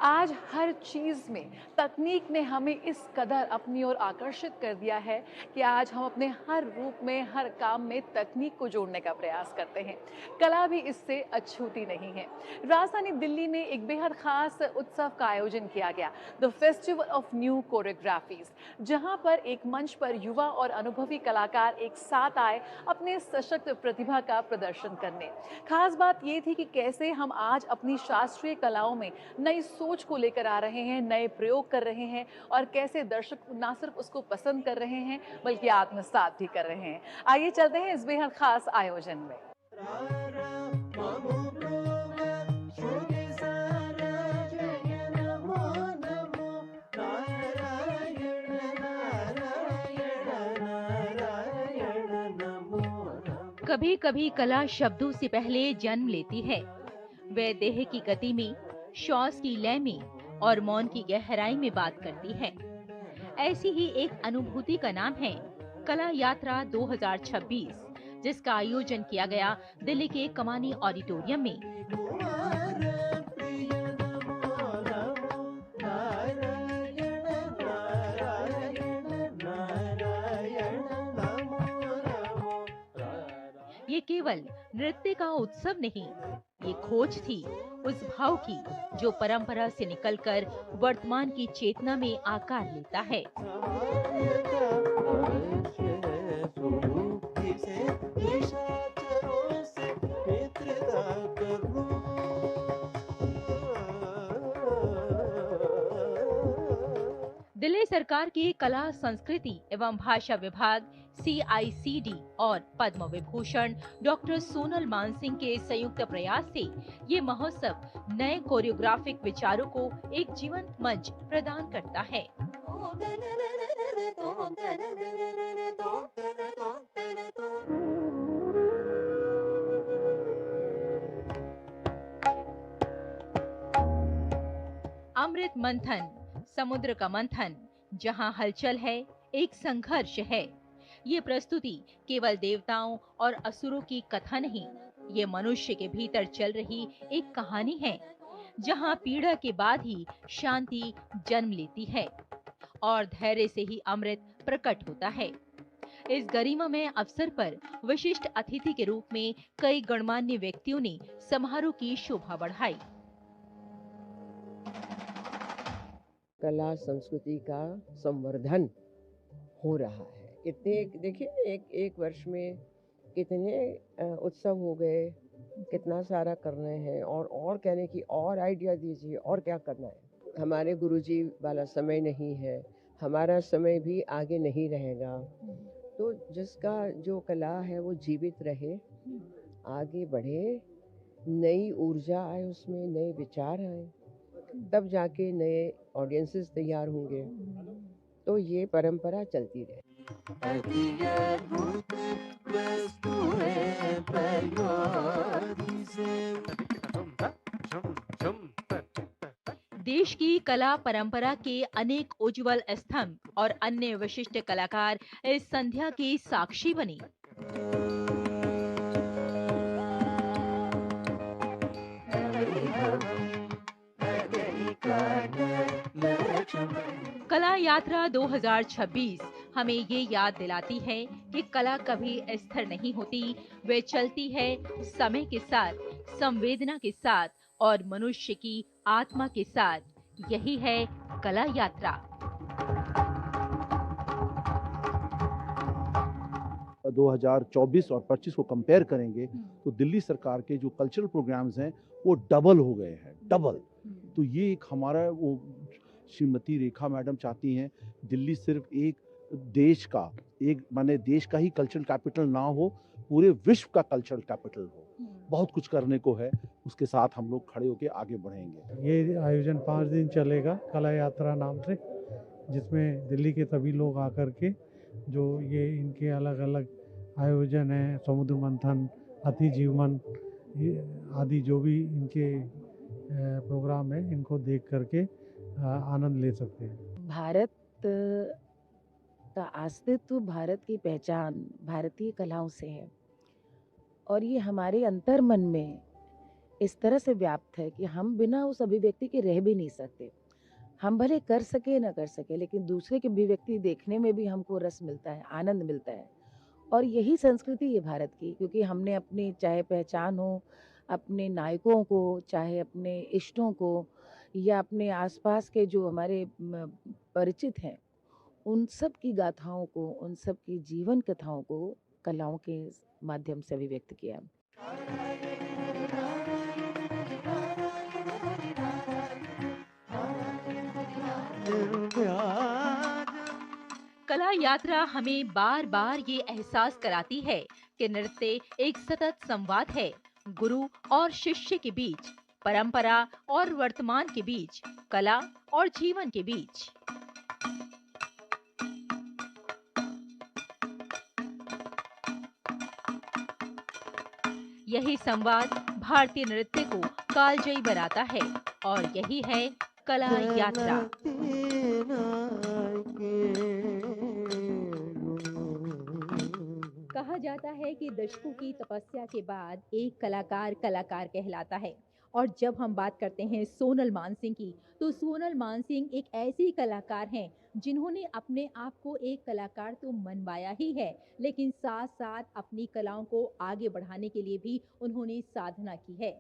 आज हर चीज़ में तकनीक ने हमें इस कदर अपनी ओर आकर्षित कर दिया है कि आज हम अपने हर रूप में, हर काम में तकनीक को जोड़ने का प्रयास करते हैं। कला भी इससे अछूती नहीं है। राजधानी दिल्ली में एक बेहद खास उत्सव का आयोजन किया गया, the festival of new choreographies, जहां पर एक मंच पर युवा और अनुभवी कलाकार एक साथ आए अपने सशक्त प्रतिभा का प्रदर्शन करने। खास बात ये थी कि कैसे हम आज अपनी शास्त्रीय कलाओं में नई सोच को लेकर आ रहे हैं, नए प्रयोग कर रहे हैं और कैसे दर्शक ना सिर्फ उसको पसंद कर रहे हैं बल्कि आत्मसात भी कर रहे हैं। आइए चलते हैं इस बेहद खास आयोजन में। कभी कभी कला शब्दों से पहले जन्म लेती है। वह देह की गति में, श्वास की लय में और मौन की गहराई में बात करती है। ऐसी ही एक अनुभूति का नाम है कला यात्रा 2026, जिसका आयोजन किया गया दिल्ली के कमानी ऑडिटोरियम में। ये केवल नृत्य का उत्सव नहीं, ये खोज थी उस भाव की जो परंपरा से निकलकर वर्तमान की चेतना में आकार लेता है। दिल्ली सरकार के कला संस्कृति एवं भाषा विभाग CICD और पद्म विभूषण डॉक्टर सोनल मानसिंह के संयुक्त प्रयास से ये महोत्सव नए कोरियोग्राफिक विचारों को एक जीवंत मंच प्रदान करता है। अमृत मंथन, समुद्र का मंथन, जहां हलचल है, एक संघर्ष है। ये प्रस्तुति केवल देवताओं और असुरों की कथा नहीं, ये मनुष्य के भीतर चल रही एक कहानी है, जहां पीड़ा के बाद ही शांति जन्म लेती है और धैर्य से ही अमृत प्रकट होता है। इस गरिमामय अवसर पर विशिष्ट अतिथि के रूप में कई गणमान्य व्यक्तियों ने समारोह की शोभा बढ़ाई। कला संस्कृति का संवर्धन हो रहा है। इतने देखिए एक एक वर्ष में कितने उत्सव हो गए, कितना सारा कर रहे हैं और कहने की और आइडिया दीजिए और क्या करना है। हमारे गुरुजी वाला समय नहीं है, हमारा समय भी आगे नहीं रहेगा। तो जिसका जो कला है वो जीवित रहे, आगे बढ़े, नई ऊर्जा आए, उसमें नए विचार आए, तब जाके नए ऑडियंसेस तैयार होंगे, तो ये परंपरा चलती रहे। देश की कला परंपरा के अनेक उज्जवल स्तंभ और अन्य विशिष्ट कलाकार इस संध्या के साक्षी बने। कला यात्रा 2026 हमें ये याद दिलाती है कि कला कभी स्थिर नहीं होती, वे चलती है समय के साथ, संवेदना के साथ और मनुष्य की आत्मा के साथ। यही है कला यात्रा। 2024 और 25 को कंपेयर करेंगे तो दिल्ली सरकार के जो कल्चरल प्रोग्राम्स हैं वो डबल हो गए हैं, डबल। तो ये एक हमारा वो श्रीमती रेखा मैडम चाहती हैं दिल्ली सिर्फ एक देश का, एक माने देश का ही कल्चरल कैपिटल ना हो, पूरे विश्व का कल्चरल कैपिटल हो। बहुत कुछ करने को है, उसके साथ हम लोग खड़े होकर आगे बढ़ेंगे। ये आयोजन 5 दिन चलेगा, कला यात्रा नाम से, जिसमें दिल्ली के सभी लोग आकर के जो ये इनके अलग अलग आयोजन हैं, समुद्र मंथन, अति जीवन आदि जो भी इनके प्रोग्राम है, इनको देख करके आनंद ले सकते हैं। भारत का अस्तित्व, भारत की पहचान भारतीय कलाओं से है और ये हमारे अंतर्मन में इस तरह से व्याप्त है कि हम बिना उस अभिव्यक्ति के रह भी नहीं सकते। हम भले कर सके ना कर सके, लेकिन दूसरे की अभिव्यक्ति देखने में भी हमको रस मिलता है, आनंद मिलता है। और यही संस्कृति है भारत की, क्योंकि हमने अपनी चाहे पहचान हो, अपने नायकों को, चाहे अपने इष्टों को, या अपने आसपास के जो हमारे परिचित हैं, उन सब की गाथाओं को, उन सब की जीवन कथाओं को कलाओं के माध्यम से अभिव्यक्त किया। कला यात्रा हमें बार बार ये एहसास कराती है कि नृत्य एक सतत संवाद है, गुरु और शिष्य के बीच, परंपरा और वर्तमान के बीच, कला और जीवन के बीच। यही संवाद भारतीय नृत्य को कालजयी बनाता है और यही है कला यात्रा। कहा जाता है कि दशकों की तपस्या के बाद एक कलाकार कलाकार कहलाता है। और जब हम बात करते हैं सोनल मानसिंह की, तो सोनल मानसिंह एक ऐसी कलाकार हैं जिन्होंने अपने आप को एक कलाकार तो मनवाया ही है, लेकिन साथ साथ अपनी कलाओं को आगे बढ़ाने के लिए भी उन्होंने साधना की है।